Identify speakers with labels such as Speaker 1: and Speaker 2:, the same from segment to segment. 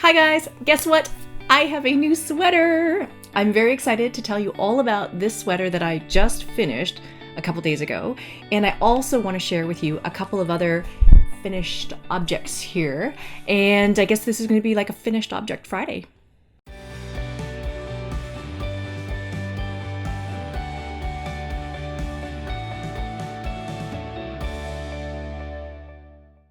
Speaker 1: Hi guys, guess what? I have a new sweater. I'm very excited to tell you all about this sweater that I just finished a couple days ago. And I also want to share with you a couple of other finished objects here. And I guess this is going to be like a finished object Friday.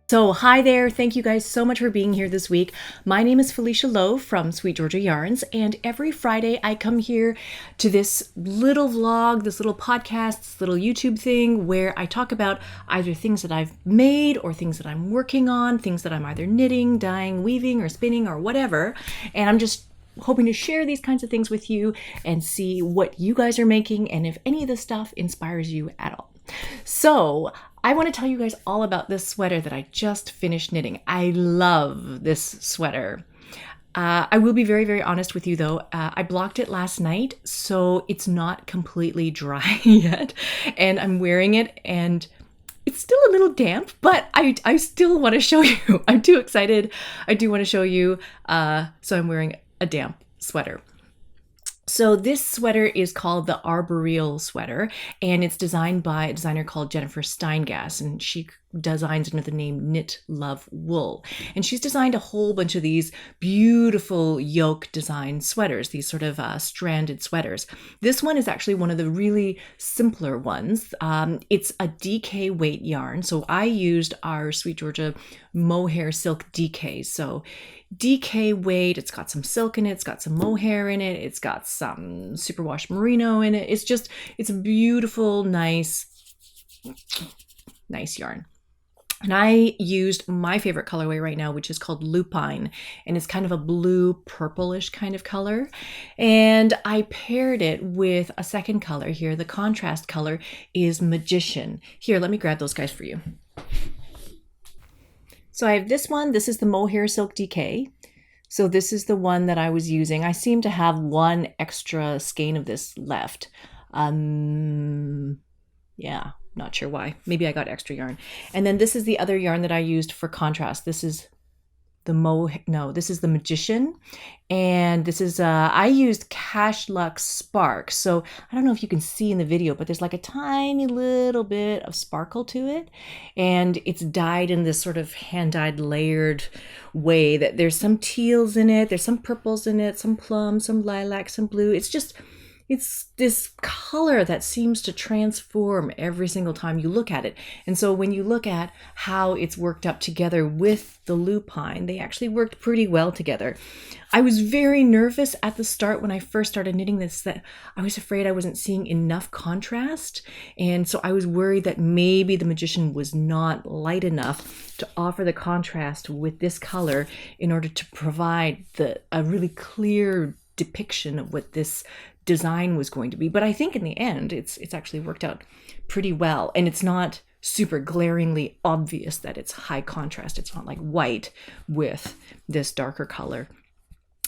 Speaker 1: So hi there, thank you guys so much for being here this week. My name is Felicia Lowe from SweetGeorgia Yarns, and every Friday I come here to this little vlog, this little podcast, this little YouTube thing where I talk about either things that I've made or things that I'm working on, things that I'm either knitting, dyeing, weaving, or spinning or whatever. And I'm just hoping to share these kinds of things with you and see what you guys are making and if any of this stuff inspires you at all. So I want to tell you guys all about this sweater that I just finished knitting. I love this sweater. I will be very, very honest with you though. I blocked it last night, so it's not completely dry yet. And I'm wearing it and it's still a little damp, but I still want to show you. I'm too excited. I do want to show you. So I'm wearing a damp sweater. So this sweater is called the Arboreal Sweater, and it's designed by a designer called Jennifer Steingass, and she designs under the name Knit Love Wool. And she's designed a whole bunch of these beautiful yoke design sweaters, these sort of stranded sweaters. This one is actually one of the really simpler ones. It's a DK weight yarn. So I used our SweetGeorgia mohair silk DK. So DK weight, it's got some silk in it, it's got some mohair in it, it's got some superwash merino in it. It's a beautiful, nice yarn. And I used my favorite colorway right now, which is called Lupine, and it's kind of a blue purplish kind of color. And I paired it with a second color here. The contrast color is Magician. Here, let me grab those guys for you. So I have this one. This is the mohair silk DK. So this is the one that I was using. I seem to have one extra skein of this left. Yeah, not sure why. Maybe I got extra yarn. And then this is the other yarn that I used for contrast. This is this is the Magician. And this is, I used Cash Luxe Spark. So I don't know if you can see in the video, but there's like a tiny little bit of sparkle to it. And it's dyed in this sort of hand-dyed layered way that there's some teals in it. There's some purples in it, some plum, some lilac, some blue. It's this color that seems to transform every single time you look at it. And so when you look at how it's worked up together with the lupine, they actually worked pretty well together. I was very nervous at the start when I first started knitting this, that I was afraid I wasn't seeing enough contrast. And so I was worried that maybe the Magician was not light enough to offer the contrast with this color in order to provide a really clear depiction of what this design was going to be. But I think in the end, it's actually worked out pretty well. And it's not super glaringly obvious that it's high contrast. It's not like white with this darker color.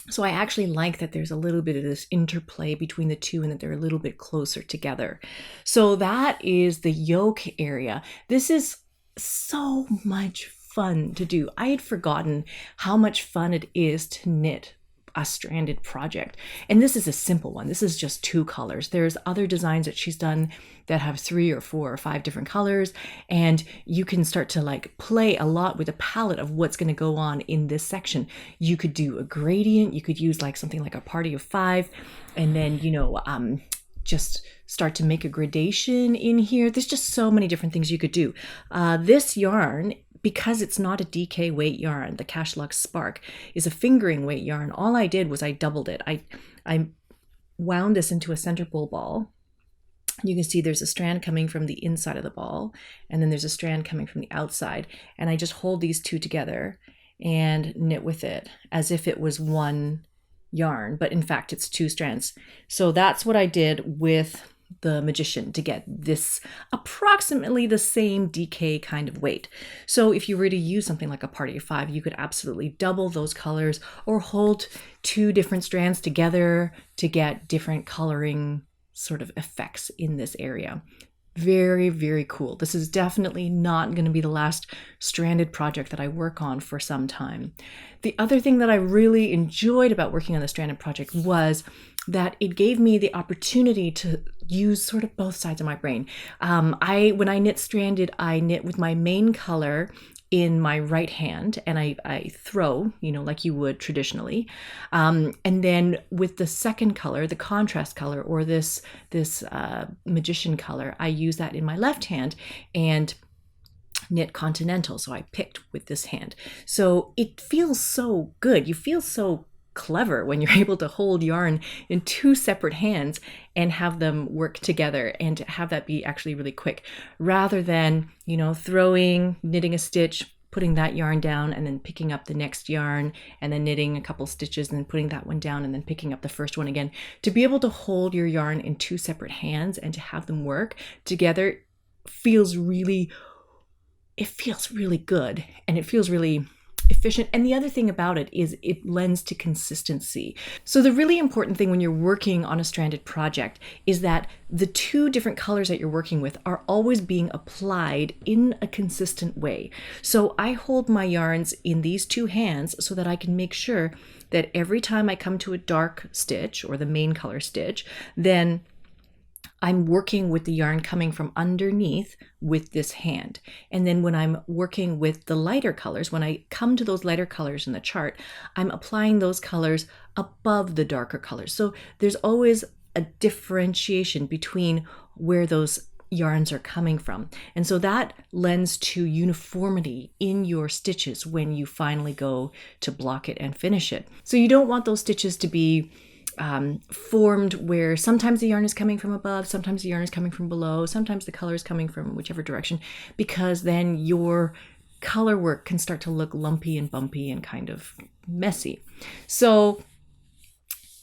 Speaker 1: So I actually like that there's a little bit of this interplay between the two and that they're a little bit closer together. So that is the yoke area. This is so much fun to do. I had forgotten how much fun it is to knit a stranded project. And this is a simple one. This is just 2 colors. There's other designs that she's done that have 3 or 4 or 5 different colors. And you can start to like play a lot with a palette of what's going to go on in this section. You could do a gradient. You could use like something like a party of 5 and then, just start to make a gradation in here. There's just so many different things you could do. This yarn, because it's not a DK weight yarn, the Cash Luxe Spark is a fingering weight yarn. All I did was I doubled it. I wound this into a center pole ball. You can see there's a strand coming from the inside of the ball, and then there's a strand coming from the outside. And I just hold these 2 together and knit with it as if it was one yarn, but in fact it's 2 strands. So that's what I did with the Magician to get this approximately the same DK kind of weight. So if you were to use something like a party of 5, you could absolutely double those colors or hold 2 different strands together to get different coloring sort of effects in this area. Very, very cool. This is definitely not going to be the last stranded project that I work on for some time. The other thing that I really enjoyed about working on the stranded project was that it gave me the opportunity to use sort of both sides of my brain. When I knit stranded, I knit with my main color in my right hand, and I throw, like you would traditionally. And then with the second color, the contrast color, or this magician color, I use that in my left hand and knit continental. So I picked with this hand. So it feels so good. You feel so clever when you're able to hold yarn in two separate hands and have them work together, and to have that be actually really quick, rather than throwing, knitting a stitch, putting that yarn down, and then picking up the next yarn, and then knitting a couple stitches, and then putting that one down, and then picking up the first one again. To be able to hold your yarn in two separate hands and to have them work together feels really good, and it feels really efficient. And the other thing about it is it lends to consistency. So the really important thing when you're working on a stranded project is that the two different colors that you're working with are always being applied in a consistent way. So I hold my yarns in these two hands so that I can make sure that every time I come to a dark stitch, or the main color stitch, then I'm working with the yarn coming from underneath with this hand. And then when I'm working with the lighter colors, when I come to those lighter colors in the chart, I'm applying those colors above the darker colors. So there's always a differentiation between where those yarns are coming from. And so that lends to uniformity in your stitches when you finally go to block it and finish it. So you don't want those stitches to be formed where sometimes the yarn is coming from above, sometimes the yarn is coming from below, sometimes the color is coming from whichever direction, because then your color work can start to look lumpy and bumpy and kind of messy. So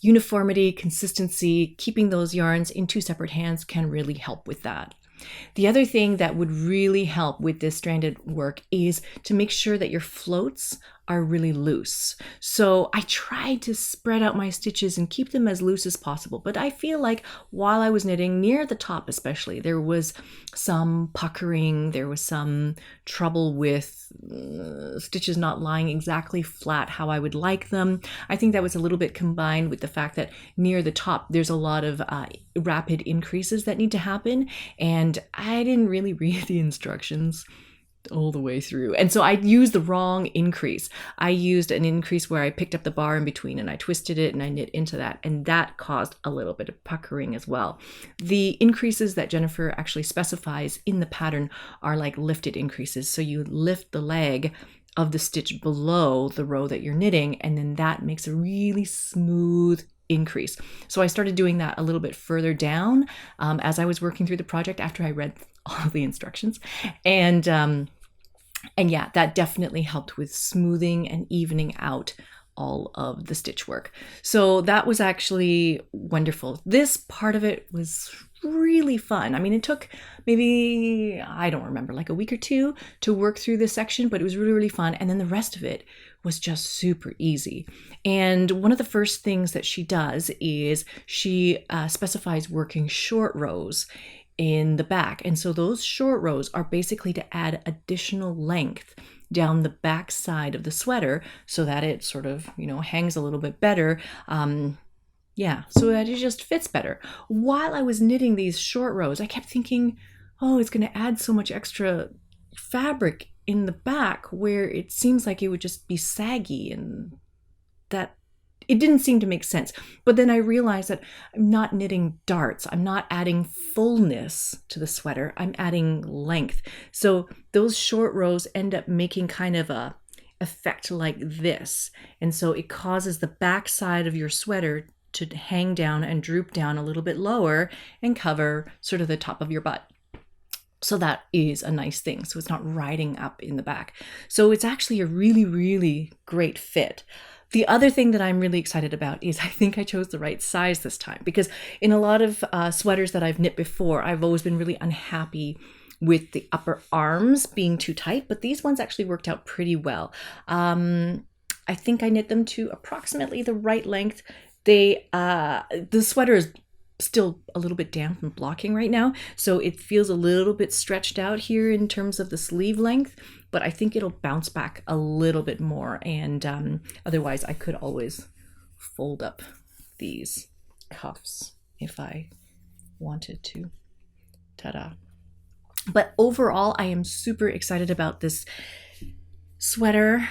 Speaker 1: uniformity, consistency, keeping those yarns in two separate hands can really help with that. The other thing that would really help with this stranded work is to make sure that your floats are really loose. So I tried to spread out my stitches and keep them as loose as possible, but I feel like while I was knitting, near the top especially, there was some puckering, there was some trouble with stitches not lying exactly flat how I would like them. I think that was a little bit combined with the fact that near the top there's a lot of rapid increases that need to happen, and I didn't really read the instructions all the way through. And so I used the wrong increase. I used an increase where I picked up the bar in between and I twisted it and I knit into that, and that caused a little bit of puckering as well. The increases that Jennifer actually specifies in the pattern are like lifted increases. So you lift the leg of the stitch below the row that you're knitting, and then that makes a really smooth increase. So I started doing that a little bit further down as I was working through the project after I read all of the instructions. And yeah, that definitely helped with smoothing and evening out all of the stitch work. So that was actually wonderful. This part of it was really fun. I mean, it took maybe, I don't remember, like a week or two to work through this section, but it was really, really fun. And then the rest of it was just super easy. And one of the first things that she does is she specifies working short rows in the back. And so those short rows are basically to add additional length down the back side of the sweater so that it sort of, hangs a little bit better. So that it just fits better. While I was knitting these short rows, I kept thinking, oh, it's going to add so much extra fabric in the back where it seems like it would just be saggy, and that it didn't seem to make sense. But then I realized that I'm not knitting darts. I'm not adding fullness to the sweater. I'm adding length. So those short rows end up making kind of a effect like this. And so it causes the back side of your sweater to hang down and droop down a little bit lower and cover sort of the top of your butt. So that is a nice thing. So it's not riding up in the back. So it's actually a really, really great fit. The other thing that I'm really excited about is I think I chose the right size this time, because in a lot of sweaters that I've knit before, I've always been really unhappy with the upper arms being too tight, but these ones actually worked out pretty well. I think I knit them to approximately the right length. The sweater is still a little bit damp and blocking right now. So it feels a little bit stretched out here in terms of the sleeve length, but I think it'll bounce back a little bit more. And otherwise I could always fold up these cuffs if I wanted to. Ta-da. But overall, I am super excited about this sweater.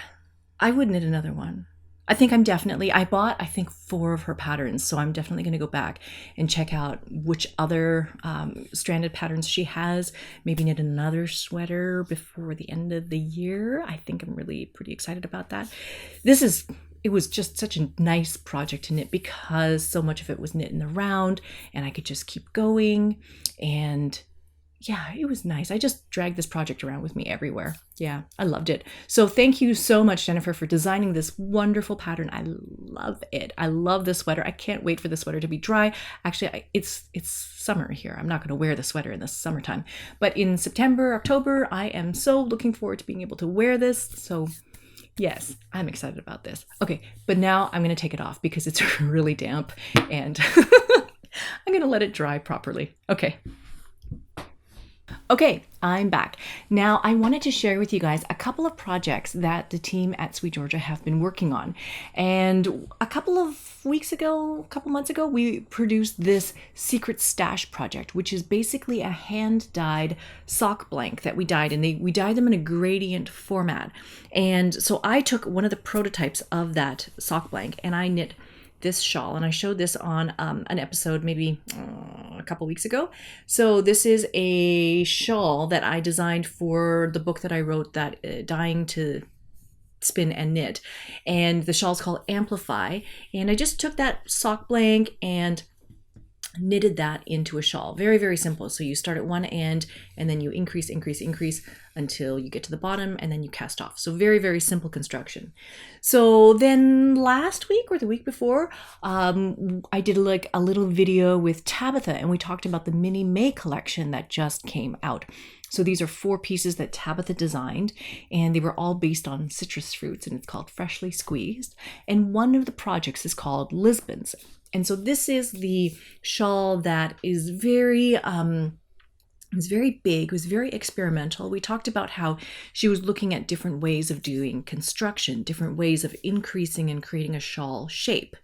Speaker 1: I would knit another one. I think I bought, I think 4 of her patterns. So I'm definitely going to go back and check out which other stranded patterns she has. Maybe knit another sweater before the end of the year. I think I'm really pretty excited about that. It was just such a nice project to knit because so much of it was knit in the round and I could just keep going. And yeah, it was nice. I just dragged this project around with me everywhere. Yeah, I loved it. So thank you so much, Jennifer, for designing this wonderful pattern. I love it. I love this sweater. I can't wait for the sweater to be dry. Actually, it's summer here. I'm not going to wear the sweater in the summertime. But in September, October, I am so looking forward to being able to wear this. So yes, I'm excited about this. Okay, but now I'm going to take it off because it's really damp and I'm going to let it dry properly. Okay, I'm back. Now, I wanted to share with you guys a couple of projects that the team at SweetGeorgia have been working on. And a couple months ago, we produced this secret stash project, which is basically a hand-dyed sock blank that we dyed, and we dyed them in a gradient format. And so I took one of the prototypes of that sock blank and I knit this shawl, and I showed this on an episode maybe a couple weeks ago. So this is a shawl that I designed for the book that I wrote, that Dying to Spin and Knit, and the shawl's called Amplify. And I just took that sock blank and knitted that into a shawl. Very, very simple. So you start at one end and then you increase until you get to the bottom and then you cast off. So very, very simple construction. So then last week or the week before, I did like a little video with Tabitha and we talked about the Mini May collection that just came out. So these are 4 pieces that Tabitha designed, and they were all based on citrus fruits, and it's called Freshly Squeezed. And one of the projects is called Lisbon's. And so this is the shawl that is very big, was very experimental. We talked about how she was looking at different ways of doing construction, different ways of increasing and creating a shawl shape.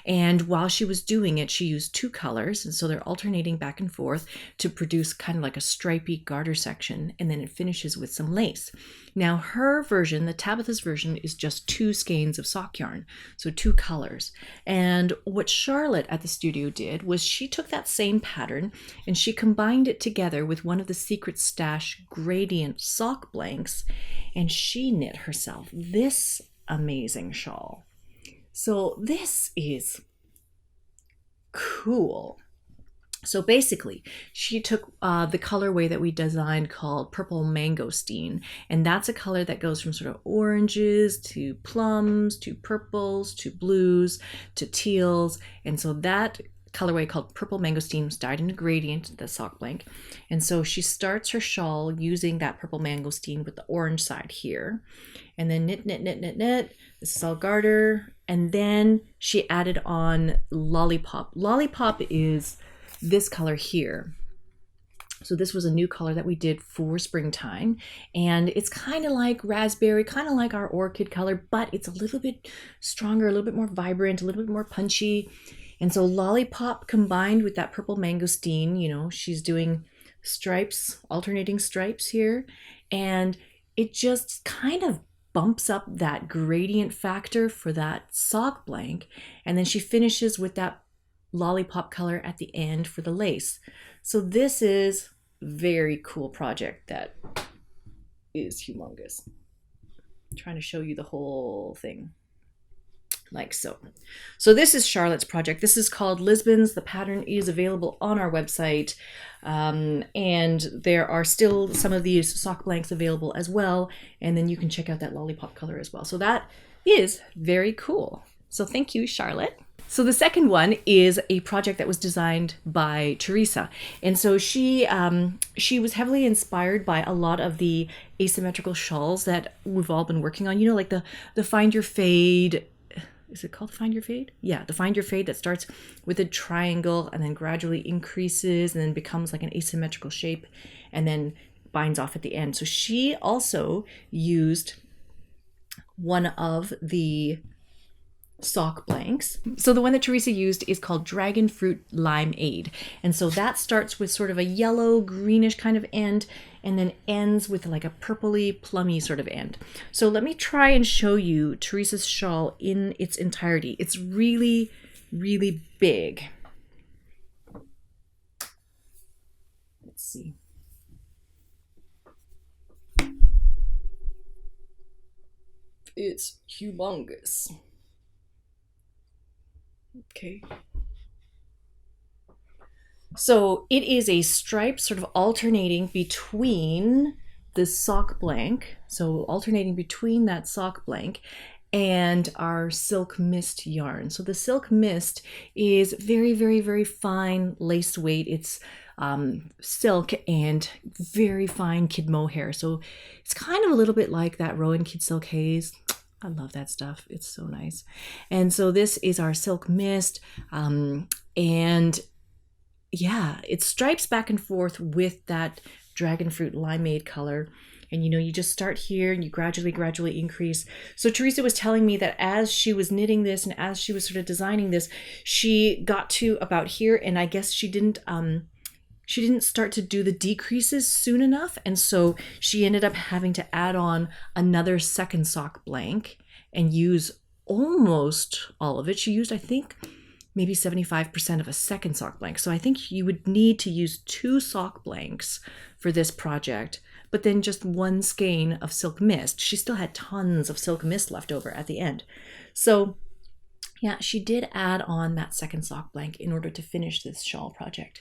Speaker 1: And while she was doing it, she used 2 colors. And so they're alternating back and forth to produce kind of like a stripy garter section. And then it finishes with some lace. Now her version, the Tabitha's version, is just 2 skeins of sock yarn. So 2 colors. And what Charlotte at the studio did was she took that same pattern and she combined it together with one of the Secret Stash gradient sock blanks, and she knit herself this amazing shawl. So this is cool. So basically, she took the colorway that we designed called Purple Mangosteen, and that's a color that goes from sort of oranges to plums to purples to blues to teals, and so that colorway called Purple Mangosteen was dyed in a gradient, the sock blank. And so she starts her shawl using that Purple Mangosteen with the orange side here. And then knit. This is all garter. And then she added on Lollipop. Lollipop is this color here. So this was a new color that we did for springtime. And it's kind of like raspberry, kind of like our orchid color, but it's a little bit stronger, a little bit more vibrant, a little bit more punchy. And so Lollipop combined with that Purple Mangosteen, you know, she's doing stripes, alternating stripes here. And it just kind of bumps up that gradient factor for that sock blank. And then she finishes with that Lollipop color at the end for the lace. So this is a very cool project that is humongous. I'm trying to show you the whole thing. Like so. So this is Charlotte's project. This is called Lisbon's. The pattern is available on our website. And there are still some of these sock blanks available as well. And then you can check out that Lollipop color as well. So that is very cool. So thank you, Charlotte. So the second one is a project that was designed by Teresa. And so she was heavily inspired by a lot of the asymmetrical shawls that we've all been working on. You know, like the Find Your Fade is it called Find Your Fade? Yeah, the Find Your Fade that starts with a triangle and then gradually increases and then becomes like an asymmetrical shape and then binds off at the end. So she also used one of the sock blanks. So the one that Teresa used is called Dragon Fruit Limeade. And so that starts with sort of a yellow greenish kind of end and then ends with like a purpley plummy sort of end. So let me try and show you Teresa's shawl in its entirety. It's really, really big. Let's see. It's humongous. Okay. So it is a stripe sort of alternating between the sock blank. So alternating between that sock blank and our silk mist yarn. So the silk mist is very, very, very fine lace weight. It's silk and very fine kid mohair. So it's kind of a little bit like that Rowan Kid Silk Haze. I love that stuff. It's so nice. And so this is our silk mist. And yeah, it stripes back and forth with that dragon fruit limeade color. And you just start here and you gradually increase. So Teresa was telling me that as she was knitting this and as she was sort of designing this, she got to about here, and I guess she didn't start to do the decreases soon enough. And so she ended up having to add on another second sock blank and use almost all of it. She used, I think, maybe 75% of a second sock blank. So I think you would need to use 2 sock blanks for this project, but then just 1 skein of silk mist. She still had tons of silk mist left over at the end. So yeah, she did add on that second sock blank in order to finish this shawl project.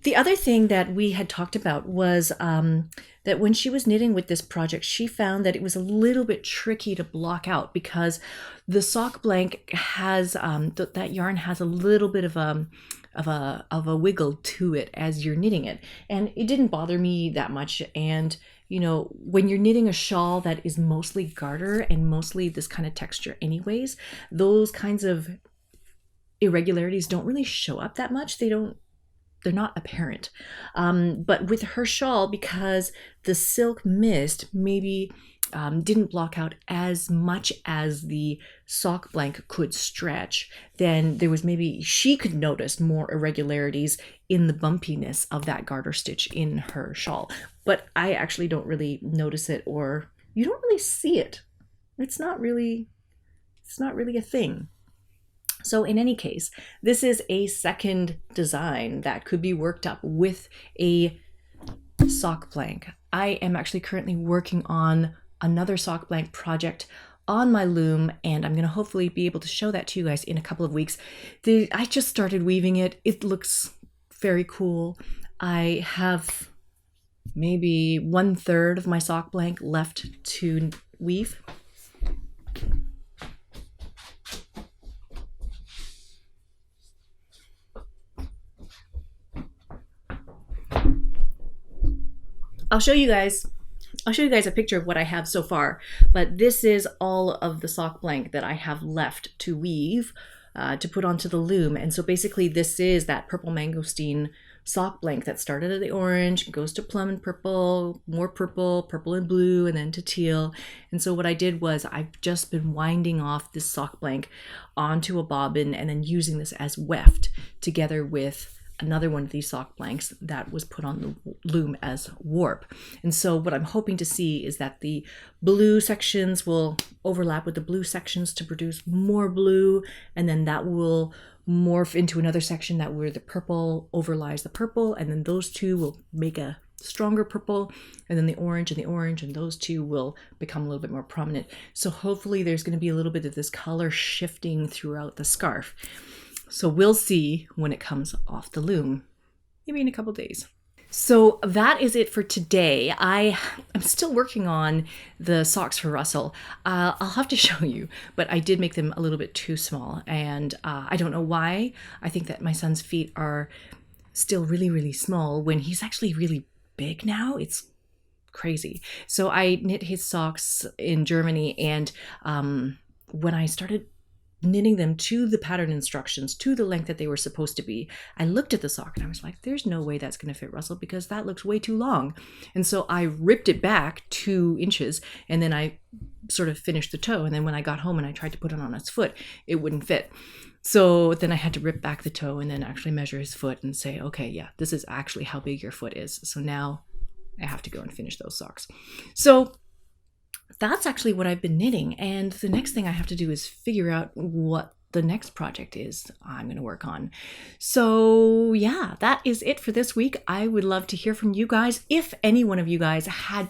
Speaker 1: The other thing that we had talked about was that when she was knitting with this project, she found that it was a little bit tricky to block out because the sock blank has, that yarn has a little bit of a wiggle to it as you're knitting it. And it didn't bother me that much. And when you're knitting a shawl that is mostly garter and mostly this kind of texture anyways, those kinds of irregularities don't really show up that much. They're not apparent. But with her shawl, because the silk mist maybe didn't block out as much as the sock blank could stretch, then there was maybe she could notice more irregularities in the bumpiness of that garter stitch in her shawl. But I actually don't really notice it, or you don't really see it. It's not really a thing. So in any case, this is a second design that could be worked up with a sock blank. I am actually currently working on another sock blank project on my loom, and I'm going to hopefully be able to show that to you guys in a couple of weeks. I just started weaving it. It looks very cool. I have maybe 1/3 of my sock blank left to weave. I'll show you guys a picture of what I have so far, but this is all of the sock blank that I have left to weave, to put onto the loom. And so basically this is that purple mangosteen sock blank that started at the orange, goes to plum and purple, more purple, purple and blue, and then to teal. And so what I did was I've just been winding off this sock blank onto a bobbin and then using this as weft together with another one of these sock blanks that was put on the loom as warp. And so what I'm hoping to see is that the blue sections will overlap with the blue sections to produce more blue, and then that will morph into another section that where the purple overlies the purple, and then those two will make a stronger purple, and then the orange and the orange, and those two will become a little bit more prominent. So hopefully there's going to be a little bit of this color shifting throughout the scarf. So we'll see when it comes off the loom, maybe in a couple days. So that is it for today. I'm still working on the socks for Russell. I'll have to show you, but I did make them a little bit too small, and I don't know why. I think that my son's feet are still really, really small when he's actually really big now. It's crazy. So I knit his socks in Germany, and when I started knitting them to the pattern instructions, to the length that they were supposed to be, I looked at the sock and I was like, there's no way that's going to fit Russell because that looks way too long. And so I ripped it back 2 inches and then I sort of finished the toe. And then when I got home and I tried to put it on his foot, it wouldn't fit. So then I had to rip back the toe and then actually measure his foot and say, okay, yeah, this is actually how big your foot is. So now I have to go and finish those socks. So that's actually what I've been knitting. And the next thing I have to do is figure out what the next project is I'm going to work on. So yeah, that is it for this week. I would love to hear from you guys. If any one of you guys had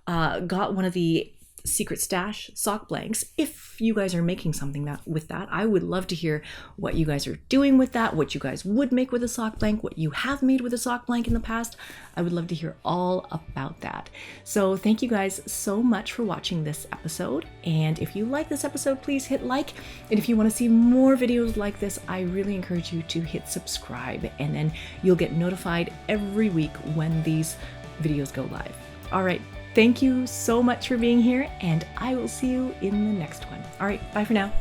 Speaker 1: got one of the secret stash sock blanks, if you guys are making something with that, I would love to hear what you guys are doing with that, what you guys would make with a sock blank, what you have made with a sock blank in the past. I would love to hear all about that. So thank you guys so much for watching this episode. And if you like this episode, please hit like. And if you want to see more videos like this, I really encourage you to hit subscribe, and then you'll get notified every week when these videos go live. All right. Thank you so much for being here, and I will see you in the next one. All right, bye for now.